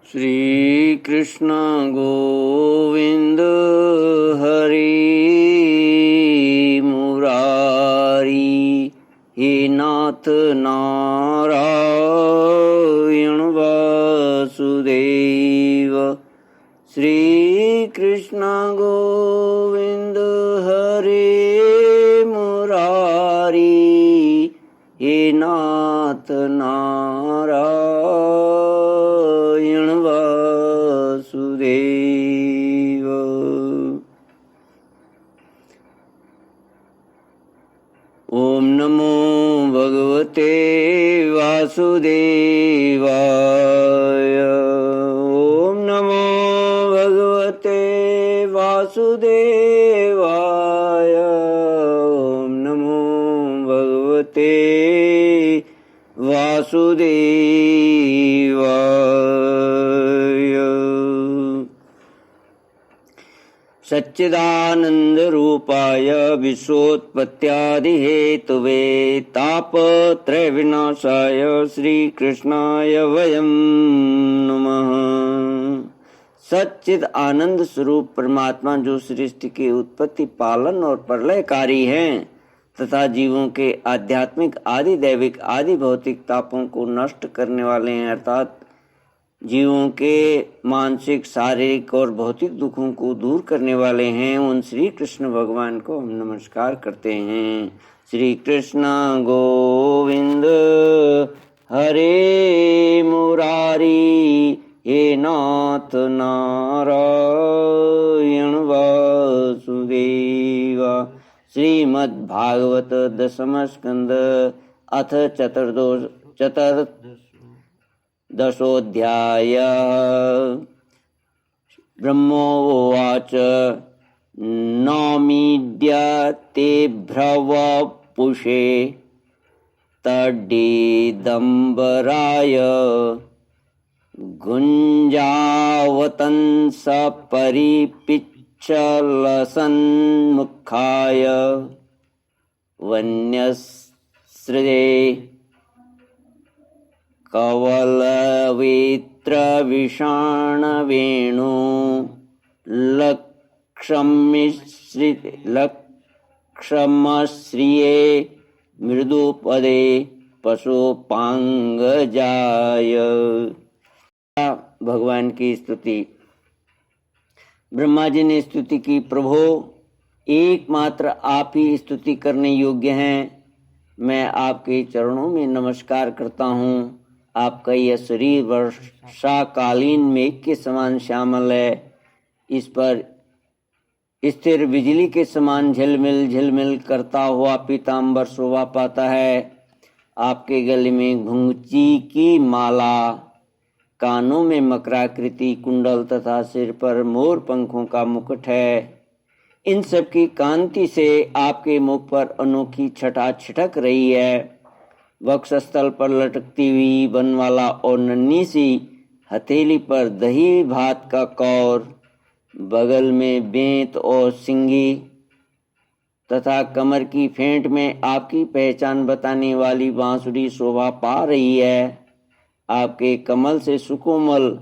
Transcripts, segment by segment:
श्री कृष्ण गोविंद हरि मुरारी, हे नाथ नारायण वासुदेव। श्री कृष्ण गोविंद हरि मुरारी, हे नाथ नारायण वासुदेव। ओम नमो भगवते वासुदेवाय। ओम नमो भगवते वासुदेवाय। ओम नमो भगवते वासुदेवाय। सच्चिदानंद रूपाय विश्वोत्पत्त्यादि हेतुवे तापत्रय विनाशाय श्री कृष्णाय वयं नमः। सच्चिद आनंद स्वरूप परमात्मा जो सृष्टि की उत्पत्ति, पालन और प्रलयकारी हैं तथा जीवों के आध्यात्मिक आदि दैविक आदि भौतिक तापों को नष्ट करने वाले हैं, अर्थात जीवों के मानसिक शारीरिक और भौतिक दुखों को दूर करने वाले हैं, उन श्री कृष्ण भगवान को हम नमस्कार करते हैं। श्री कृष्ण गोविंद हरे मुरारी, हे नाथ नारायण वासुदेवा। श्रीमद्भागवत दशम स्कंद अथ चतुर्दशोऽध्याय। ब्रह्मोवाच नौमीड्य ते भ्रवपुषे तड्डीदम्बराय गुञ्जावतंस परिपिच्छलसन्मुखाय वन्यसृजे कवलवेत्रविषाणवेणु लक्ष्मश्रिये मृदुपदे पशुपांगजाय। भगवान की स्तुति। ब्रह्मा जी ने स्तुति की, प्रभो एकमात्र आप ही स्तुति करने योग्य हैं। मैं आपके चरणों में नमस्कार करता हूँ। आपका यह शरीर वर्षाकालीन मेघ के समान श्यामल है, इस पर स्थिर बिजली के समान झिलमिल झिलमिल करता हुआ पीतांबर शोभा पाता है। आपके गले में घुंघची की माला, कानों में मकराकृति कुंडल तथा सिर पर मोर पंखों का मुकुट है। इन सब की कांति से आपके मुख पर अनोखी छटा छिटक रही है। वक्षस्थल पर लटकती हुई बनवाला और नन्ही सी हथेली पर दही भात का कौर, बगल में बेंत और सिंगी तथा कमर की फेंट में आपकी पहचान बताने वाली बांसुरी शोभा पा रही है। आपके कमल से सुकोमल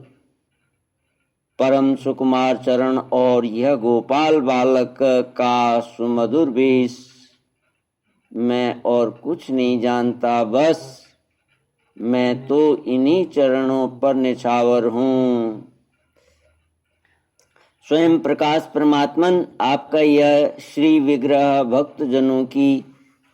परम सुकुमार चरण और यह गोपाल बालक का सुमधुर वेश, मैं और कुछ नहीं जानता, बस मैं तो इन्हीं चरणों पर निछावर हूँ। स्वयं प्रकाश परमात्मन आपका यह श्री विग्रह भक्त जनों की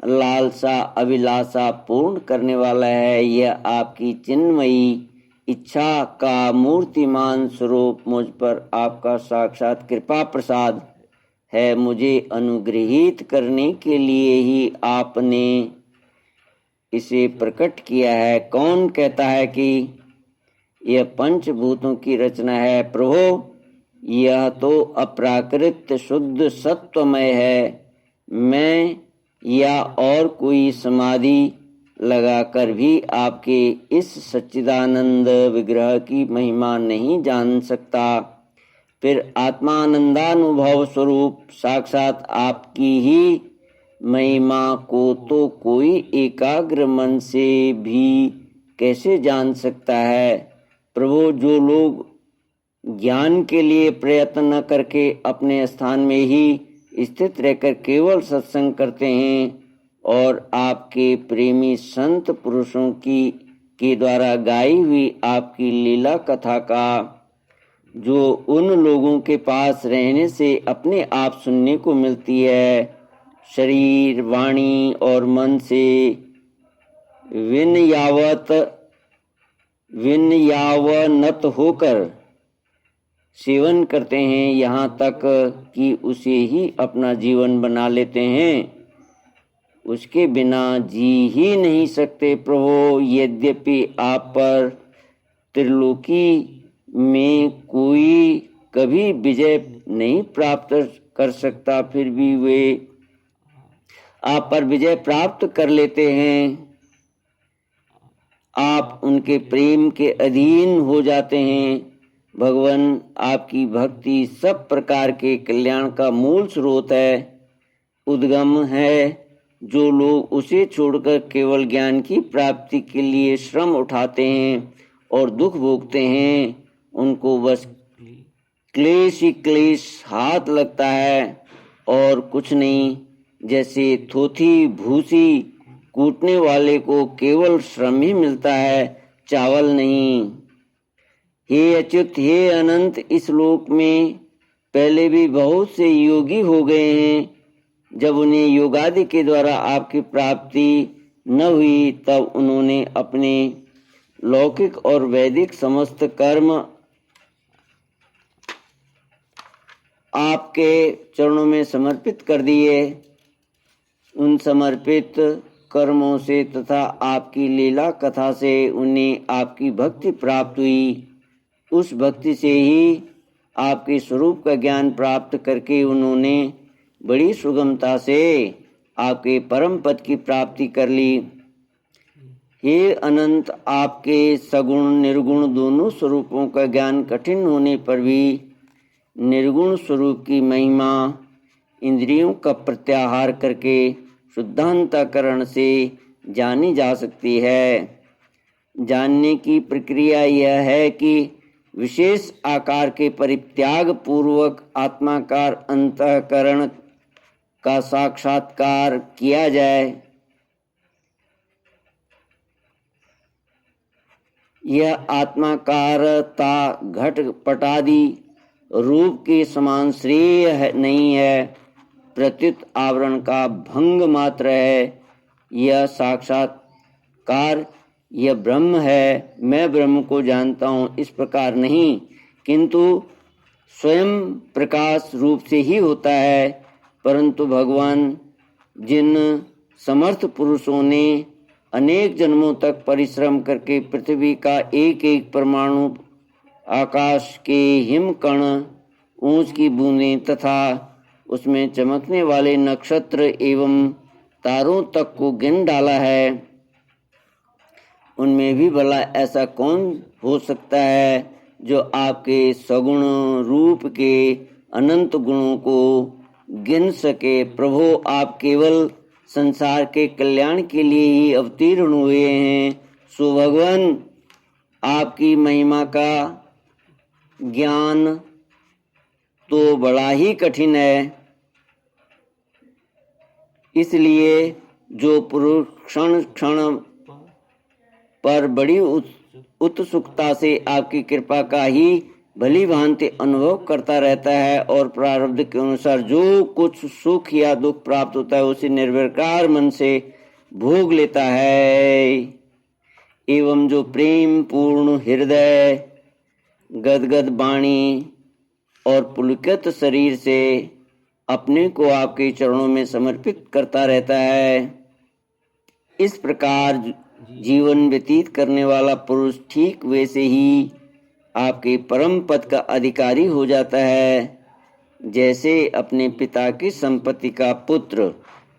लालसा अभिलाषा पूर्ण करने वाला है। यह आपकी चिन्मयी इच्छा का मूर्तिमान स्वरूप मुझ पर आपका साक्षात कृपा प्रसाद है। मुझे अनुग्रहित करने के लिए ही आपने इसे प्रकट किया है। कौन कहता है कि यह पंचभूतों की रचना है? प्रभो, यह तो अप्राकृत शुद्ध सत्वमय है। मैं या और कोई समाधि लगाकर भी आपके इस सच्चिदानंद विग्रह की महिमा नहीं जान सकता। फिर आत्मानंदानुभव स्वरूप साक्षात आपकी ही महिमा को तो कोई एकाग्र मन से भी कैसे जान सकता है। प्रभु, जो लोग ज्ञान के लिए प्रयत्न न करके अपने स्थान में ही स्थित रहकर केवल सत्संग करते हैं और आपके प्रेमी संत पुरुषों की के द्वारा गाई हुई आपकी लीला कथा का जो उन लोगों के पास रहने से अपने आप सुनने को मिलती है, शरीर, वाणी और मन से विनयावनत होकर सेवन करते हैं, यहाँ तक कि उसे ही अपना जीवन बना लेते हैं, उसके बिना जी ही नहीं सकते। प्रभु, यद्यपि आप पर त्रिलोकी में कोई कभी विजय नहीं प्राप्त कर सकता, फिर भी वे आप पर विजय प्राप्त कर लेते हैं। आप उनके प्रेम के अधीन हो जाते हैं। भगवान, आपकी भक्ति सब प्रकार के कल्याण का मूल स्रोत है, उद्गम है। जो लोग उसे छोड़कर केवल ज्ञान की प्राप्ति के लिए श्रम उठाते हैं और दुख भोगते हैं, उनको बस क्लेश ही क्लेश हाथ लगता है और कुछ नहीं। जैसे थोथी भूसी कूटने वाले को केवल श्रम ही मिलता है, चावल नहीं। हे अच्युत, हे अनंत, इस लोक में पहले भी बहुत से योगी हो गए हैं। जब उन्हें योगादि के द्वारा आपकी प्राप्ति न हुई, तब उन्होंने अपने लौकिक और वैदिक समस्त कर्म आपके चरणों में समर्पित कर दिए। उन समर्पित कर्मों से तथा आपकी लीला कथा से उन्हें आपकी भक्ति प्राप्त हुई। उस भक्ति से ही आपके स्वरूप का ज्ञान प्राप्त करके उन्होंने बड़ी सुगमता से आपके परम पद की प्राप्ति कर ली। हे अनंत, आपके सगुण निर्गुण दोनों स्वरूपों का ज्ञान कठिन होने पर भी निर्गुण स्वरूप की महिमा इंद्रियों का प्रत्याहार करके शुद्धांतकरण से जानी जा सकती है। जानने की प्रक्रिया यह है कि विशेष आकार के परित्याग पूर्वक आत्माकार अंतःकरण का साक्षात्कार किया जाए। यह आत्माकारता घटपटादि रूप के समान श्रेय नहीं है, प्रत्युत आवरण का भंग मात्र है। यह साक्षात्कार यह ब्रह्म है, मैं ब्रह्म को जानता हूँ, इस प्रकार नहीं, किंतु स्वयं प्रकाश रूप से ही होता है। परंतु भगवान, जिन समर्थ पुरुषों ने अनेक जन्मों तक परिश्रम करके पृथ्वी का एक एक परमाणु, आकाश के हिमकण, ऊंच की बूंदें तथा उसमें चमकने वाले नक्षत्र एवं तारों तक को गिन डाला है, उनमें भी भला ऐसा कौन हो सकता है जो आपके सगुण रूप के अनंत गुणों को गिन सके। प्रभु, आप केवल संसार के कल्याण के लिए ही अवतीर्ण हुए हैं। सो भगवान, आपकी महिमा का ज्ञान तो बड़ा ही कठिन है। इसलिए जो पुरुष क्षण क्षण पर बड़ी उत्सुकता से आपकी कृपा का ही भली भांति अनुभव करता रहता है और प्रारब्ध के अनुसार जो कुछ सुख या दुख प्राप्त होता है उसे निर्विकार मन से भोग लेता है, एवं जो प्रेम पूर्ण हृदय, गदगद वाणी और पुलकित शरीर से अपने को आपके चरणों में समर्पित करता रहता है, इस प्रकार जीवन व्यतीत करने वाला पुरुष ठीक वैसे ही आपके परम पद का अधिकारी हो जाता है जैसे अपने पिता की संपत्ति का पुत्र।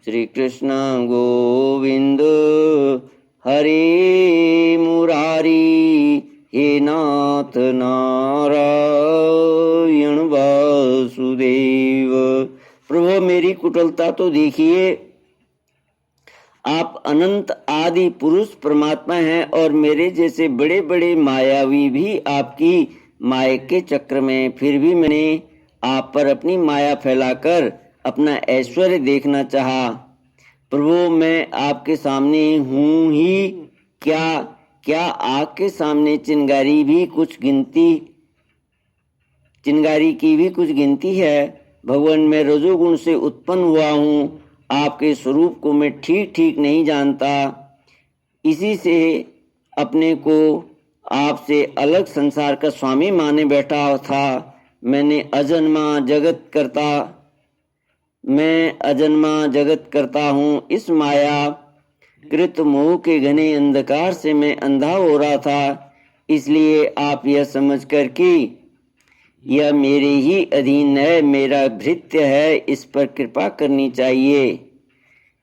श्री कृष्ण गोविंद हरे मुरारी, हे नाथ नारायण वासुदेव। प्रभु, मेरी कुटिलता तो देखिए, आप अनंत आदि पुरुष परमात्मा हैं और मेरे जैसे बड़े बड़े मायावी भी आपकी माया के चक्र में, फिर भी मैंने आप पर अपनी माया फैलाकर अपना ऐश्वर्य देखना चाहा। प्रभु मैं आपके सामने हूँ ही, क्या आग के सामने चिंगारी की भी कुछ गिनती है। भगवान मैं रजोगुण से उत्पन्न हुआ हूँ, आपके स्वरूप को मैं ठीक ठीक नहीं जानता, इसी से अपने को आपसे अलग संसार का स्वामी माने बैठा था। मैं अजन्मा जगत करता हूँ। इस माया कृत मोह के घने अंधकार से मैं अंधा हो रहा था, इसलिए आप यह समझकर कि यह मेरे ही अधीन है, मेरा भृत्य है, इस पर कृपा करनी चाहिए।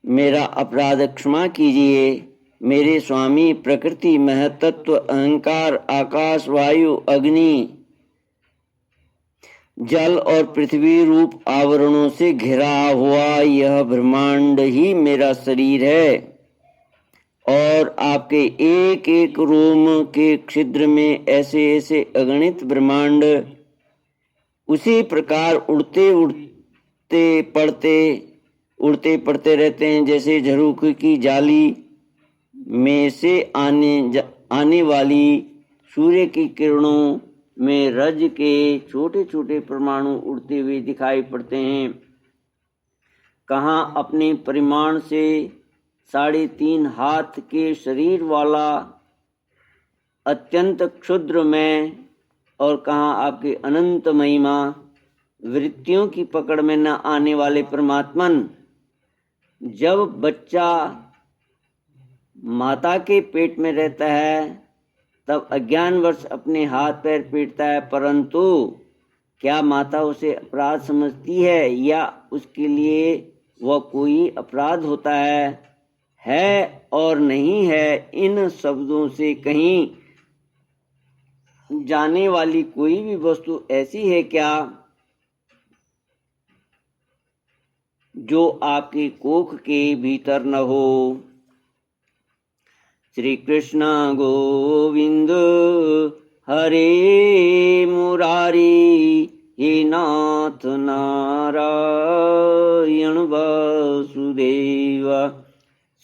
मेरा अपराध क्षमा कीजिए। मेरे स्वामी प्रकृति, महतत्व, अहंकार, आकाश, वायु, अग्नि, जल और पृथ्वी रूप आवरणों से घिरा हुआ यह ब्रह्मांड ही मेरा शरीर है और आपके एक एक रोम के छिद्र में ऐसे ऐसे अगणित ब्रह्मांड उसी प्रकार उड़ते पड़ते रहते हैं, जैसे झरोखे की जाली में से आने वाली सूर्य की किरणों में रज के छोटे छोटे परमाणु उड़ते हुए दिखाई पड़ते हैं। कहाँ अपने परिमाण से 3.5 हाथ के शरीर वाला अत्यंत क्षुद्र में, और कहाँ आपके अनंत महिमा वृत्तियों की पकड़ में न आने वाले परमात्मन। जब बच्चा माता के पेट में रहता है तब अज्ञानवश अपने हाथ पैर पीटता है, परंतु क्या माता उसे अपराध समझती है या उसके लिए वह कोई अपराध होता है और नहीं है, इन शब्दों से कहीं जाने वाली कोई भी वस्तु ऐसी है क्या जो आपके कोख के भीतर न हो। श्री कृष्ण गोविंद हरे मुरारी, हे नाथ नारायण वासुदेव।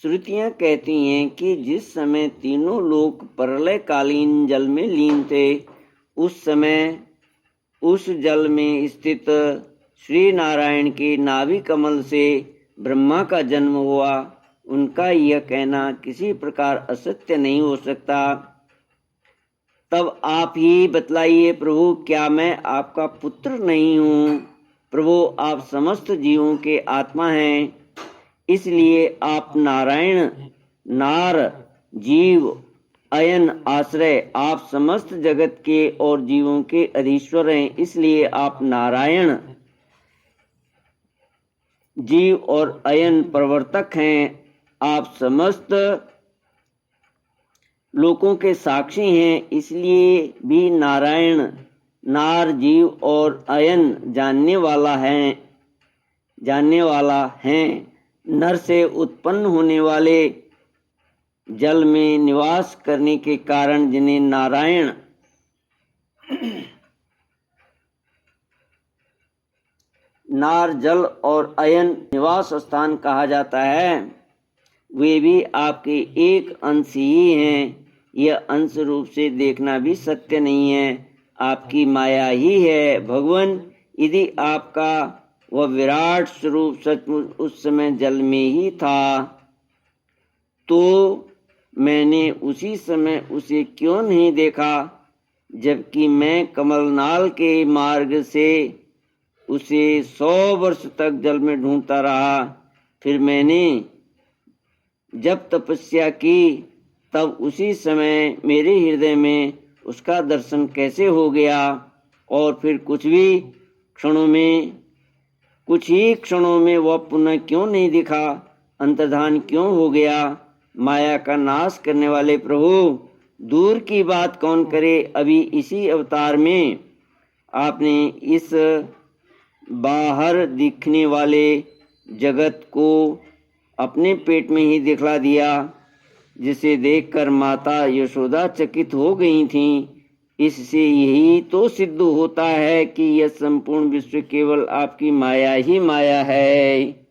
श्रुतियां कहती हैं कि जिस समय तीनों लोक प्रलयकालीन जल में लीन थे, उस समय उस जल में स्थित श्री नारायण के नाभि कमल से ब्रह्मा का जन्म हुआ। उनका यह कहना किसी प्रकार असत्य नहीं हो सकता। तब आप ही बतलाइए प्रभु, क्या मैं आपका पुत्र नहीं हूँ? प्रभु आप समस्त जीवों के आत्मा हैं, इसलिए आप नारायण, नार, जीव, अयन, आश्रय, आप समस्त जगत के और जीवों के अधीश्वर हैं, इसलिए आप नारायण, जीव और अयन प्रवर्तक हैं। आप समस्त लोकों के साक्षी हैं, इसलिए भी नारायण, नार, जीव और अयन जानने वाला है। नर से उत्पन्न होने वाले जल में निवास करने के कारण जिन्हें नारायण, नार, जल और अयन निवास स्थान कहा जाता है, वे भी आपके एक अंश ही हैं। यह अंश रूप से देखना भी सत्य नहीं है, आपकी माया ही है। भगवान यदि आपका वह विराट स्वरूप सचमुच उस समय जल में ही था, तो मैंने उसी समय उसे क्यों नहीं देखा, जबकि मैं कमलनाल के मार्ग से उसे 100 वर्ष तक जल में ढूंढता रहा। फिर मैंने जब तपस्या की तब उसी समय मेरे हृदय में उसका दर्शन कैसे हो गया, और फिर कुछ ही क्षणों में वह पुनः क्यों नहीं दिखा, अंतर्धान क्यों हो गया। माया का नाश करने वाले प्रभु, दूर की बात कौन करे, अभी इसी अवतार में आपने इस बाहर दिखने वाले जगत को अपने पेट में ही दिखला दिया, जिसे देखकर माता यशोदा चकित हो गई थीं। इससे यही तो सिद्ध होता है कि यह संपूर्ण विश्व केवल आपकी माया ही माया है।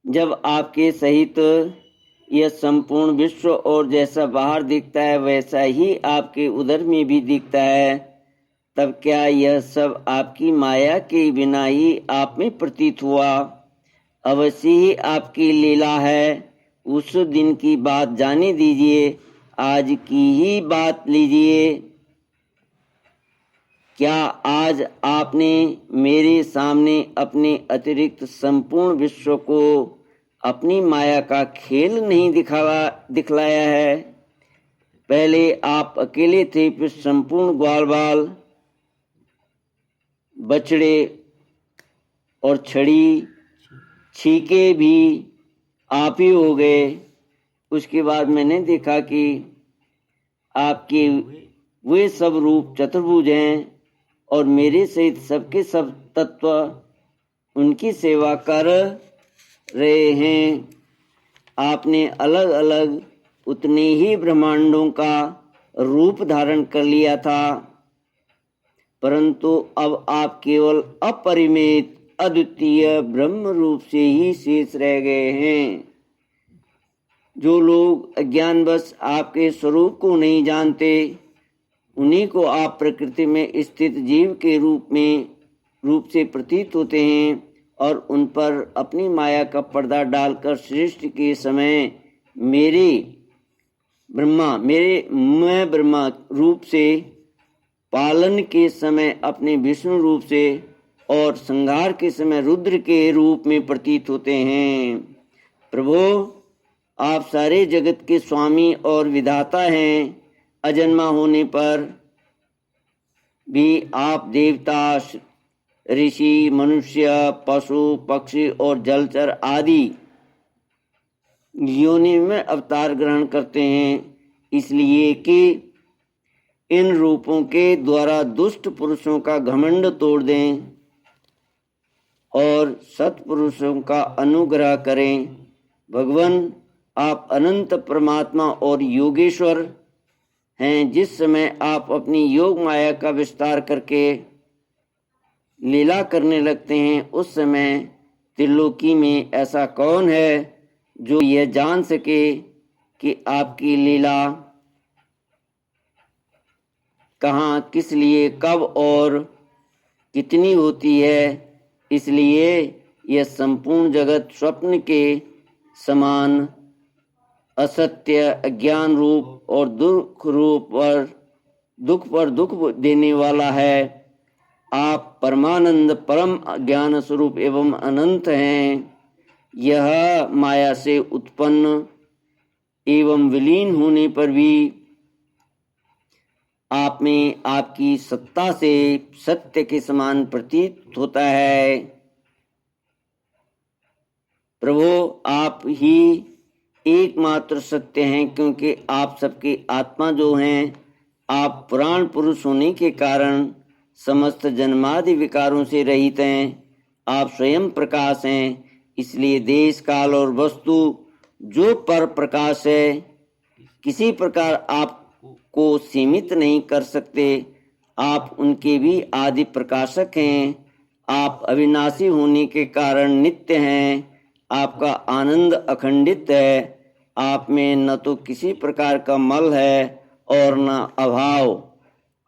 जब आपके सहित यह संपूर्ण विश्व और जैसा बाहर दिखता है वैसा ही आपके उदर में भी दिखता है, तब क्या यह सब आपकी माया के बिना ही आप में प्रतीत हुआ? अवश्य ही आपकी लीला है। उस दिन की बात जाने दीजिए, आज की ही बात लीजिए। क्या आज आपने मेरे सामने अपने अतिरिक्त संपूर्ण विश्व को अपनी माया का खेल नहीं दिखलाया है? पहले आप अकेले थे, फिर संपूर्ण ग्वाल बाल, बछड़े और छड़ी छीके भी आप ही हो गए। उसके बाद मैंने देखा कि आपके वे सब रूप चतुर्भुज हैं और मेरे सहित सबके सब तत्व उनकी सेवा कर रहे हैं। आपने अलग अलग उतने ही ब्रह्मांडों का रूप धारण कर लिया था, परंतु अब आप केवल अपरिमित अद्वितीय ब्रह्म रूप से ही शेष रह गए हैं। जो लोग अज्ञानवश आपके स्वरूप को नहीं जानते, उन्हीं को आप प्रकृति में स्थित जीव के रूप से प्रतीत होते हैं और उन पर अपनी माया का पर्दा डालकर सृष्टि के समय मैं ब्रह्मा रूप से, पालन के समय अपने विष्णु रूप से और संहार के समय रुद्र के रूप में प्रतीत होते हैं। प्रभु, आप सारे जगत के स्वामी और विधाता हैं। अजन्मा होने पर भी आप देवता, ऋषि, मनुष्य, पशु, पक्षी और जलचर आदि योनि में अवतार ग्रहण करते हैं, इसलिए कि इन रूपों के द्वारा दुष्ट पुरुषों का घमंड तोड़ दें और सत्पुरुषों का अनुग्रह करें। भगवान, आप अनंत परमात्मा और योगेश्वर हैं। जिस समय आप अपनी योग माया का विस्तार करके लीला करने लगते हैं, उस समय त्रिलोकी में ऐसा कौन है जो यह जान सके कि आपकी लीला कहाँ, किस लिए, कब और कितनी होती है। इसलिए यह संपूर्ण जगत स्वप्न के समान असत्य, अज्ञान रूप और दुख पर दुख देने वाला है। आप परमानंद, परम ज्ञान स्वरूप एवं अनंत हैं। यह माया से उत्पन्न एवं विलीन होने पर भी आप में आपकी सत्ता से सत्य के समान प्रतीत होता है। प्रभु, आप ही एकमात्र सत्य हैं, क्योंकि आप सबकी आत्मा जो हैं, आप पुराण पुरुष होने के कारण समस्त जन्मादि विकारों से रहित हैं। आप स्वयं प्रकाश हैं, इसलिए देश, काल और वस्तु जो पर प्रकाश है, किसी प्रकार आपको सीमित नहीं कर सकते। आप उनके भी आदि प्रकाशक हैं। आप अविनाशी होने के कारण नित्य हैं। आपका आनंद अखंडित है। आप में न तो किसी प्रकार का मल है और न अभाव।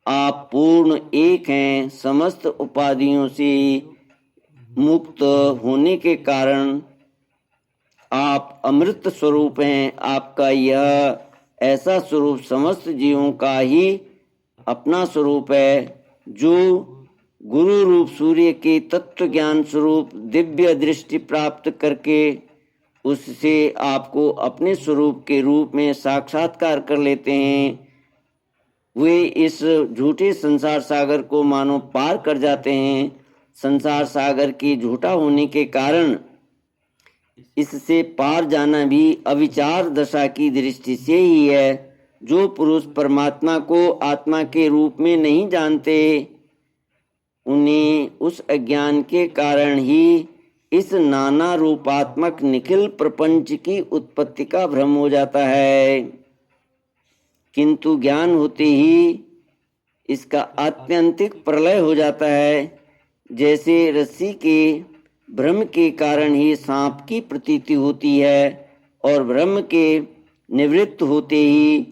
आप पूर्ण एक हैं। समस्त उपाधियों से मुक्त होने के कारण आप अमृत स्वरूप हैं। आपका यह ऐसा स्वरूप समस्त जीवों का ही अपना स्वरूप है, जो गुरु रूप सूर्य के तत्व ज्ञान स्वरूप दिव्य दृष्टि प्राप्त करके उससे आपको अपने स्वरूप के रूप में साक्षात्कार कर लेते हैं। वे इस झूठे संसार सागर को मानो पार कर जाते हैं। संसार सागर की झूठा होने के कारण इससे पार जाना भी अविचार दशा की दृष्टि से ही है। जो पुरुष परमात्मा को आत्मा के रूप में नहीं जानते, उन्हें उस अज्ञान के कारण ही इस नाना रूपात्मक निखिल प्रपंच की उत्पत्ति का भ्रम हो जाता है, किंतु ज्ञान होते ही इसका आत्यंतिक प्रलय हो जाता है। जैसे रस्सी के भ्रम के कारण ही सांप की प्रतीति होती है और भ्रम के निवृत्त होते ही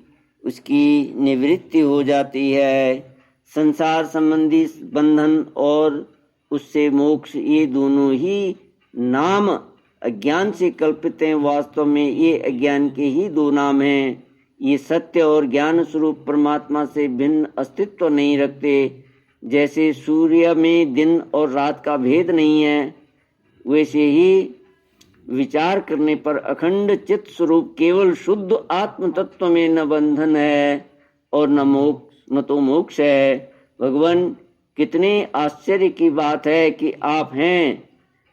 उसकी निवृत्ति हो जाती है। संसार संबंधी बंधन और उससे मोक्ष, ये दोनों ही नाम अज्ञान से कल्पित हैं। वास्तव में ये अज्ञान के ही दो नाम हैं। ये सत्य और ज्ञान स्वरूप परमात्मा से भिन्न अस्तित्व नहीं रखते। जैसे सूर्य में दिन और रात का भेद नहीं है, वैसे ही विचार करने पर अखंड चित्त स्वरूप केवल शुद्ध आत्म तत्व में न बंधन है और न तो मोक्ष है। भगवान, कितने आश्चर्य की बात है कि आप हैं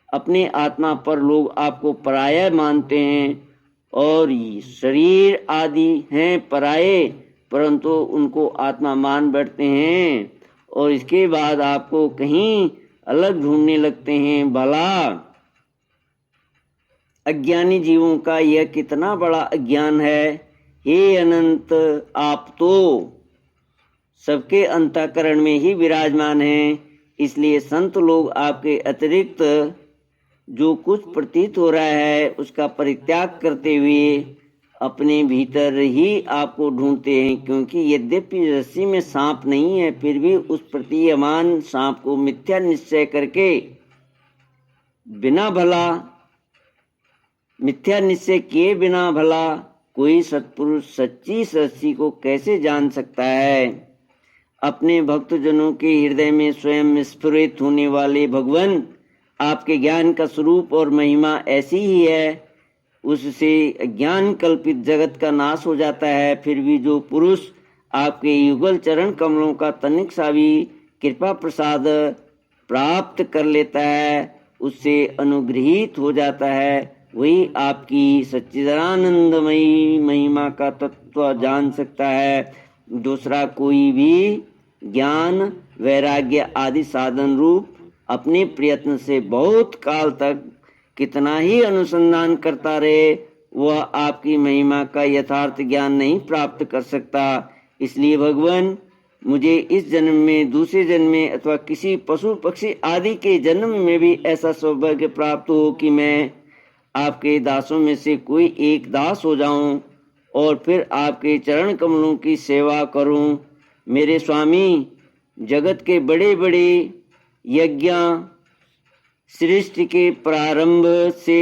अपने आत्मा पर लोग आपको पराया मानते हैं और शरीर आदि हैं पराये, परंतु उनको आत्मा मान बैठते हैं और इसके बाद आपको कहीं अलग ढूंढने लगते हैं। भला अज्ञानी जीवों का यह कितना बड़ा अज्ञान है। हे अनंत, आप तो सबके अंतःकरण में ही विराजमान हैं, इसलिए संत लोग आपके अतिरिक्त जो कुछ प्रतीत हो रहा है उसका परित्याग करते हुए अपने भीतर ही आपको ढूंढते हैं। क्योंकि यद्यपि रस्सी में सांप नहीं है, फिर भी उस प्रतीयमान सांप को मिथ्या निश्चय करके मिथ्या निश्चय किए बिना भला कोई सत्पुरुष सच्ची रस्सी को कैसे जान सकता है। अपने भक्तजनों के हृदय में स्वयं स्फुरित होने वाले भगवान, आपके ज्ञान का स्वरूप और महिमा ऐसी ही है, उससे ज्ञान कल्पित जगत का नाश हो जाता है। फिर भी जो पुरुष आपके युगल चरण कमलों का तनिक सा भी कृपा प्रसाद प्राप्त कर लेता है, उससे अनुग्रहित हो जाता है, वही आपकी सच्चिदानंदमयी महिमा का तत्व जान सकता है। दूसरा कोई भी ज्ञान, वैराग्य आदि साधन रूप अपने प्रयत्न से बहुत काल तक कितना ही अनुसंधान करता रहे, वह आपकी महिमा का यथार्थ ज्ञान नहीं प्राप्त कर सकता। इसलिए भगवान, मुझे इस जन्म में, दूसरे जन्म में अथवा किसी पशु पक्षी आदि के जन्म में भी ऐसा सौभाग्य प्राप्त हो कि मैं आपके दासों में से कोई एक दास हो जाऊं और फिर आपके चरण कमलों की सेवा करूं। मेरे स्वामी, जगत के बड़े बड़े यज्ञ सृष्टि के प्रारंभ से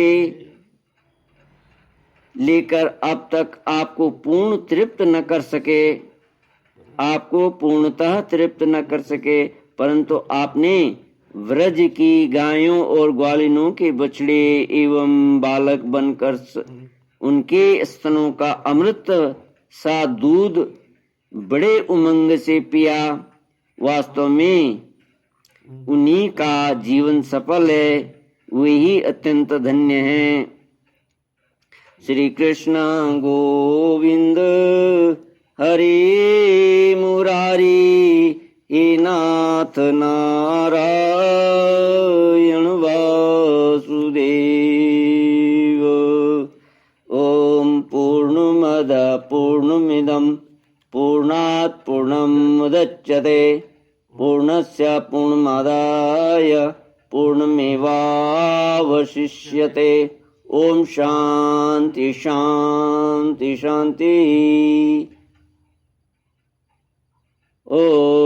लेकर अब तक आपको पूर्णतः तृप्त न कर सके, परंतु आपने व्रज की गायों और ग्वालिनों के बछड़े एवं बालक बनकर उनके स्तनों का अमृत सा दूध बड़े उमंग से पिया। वास्तव में उन्हीं का जीवन सफल है, वे ही अत्यंत धन्य हैं। श्री कृष्ण गोविंद हरे मुरारी, हे नाथ नारायण वासुदेव। ओम पूर्णमद पूर्णमिदं पूर्णात् पूर्णमुदच्यते पूर्णस्य पूर्णमादाय पूर्णमेवावशिष्यते। ओम शांति शांति शांति। ओम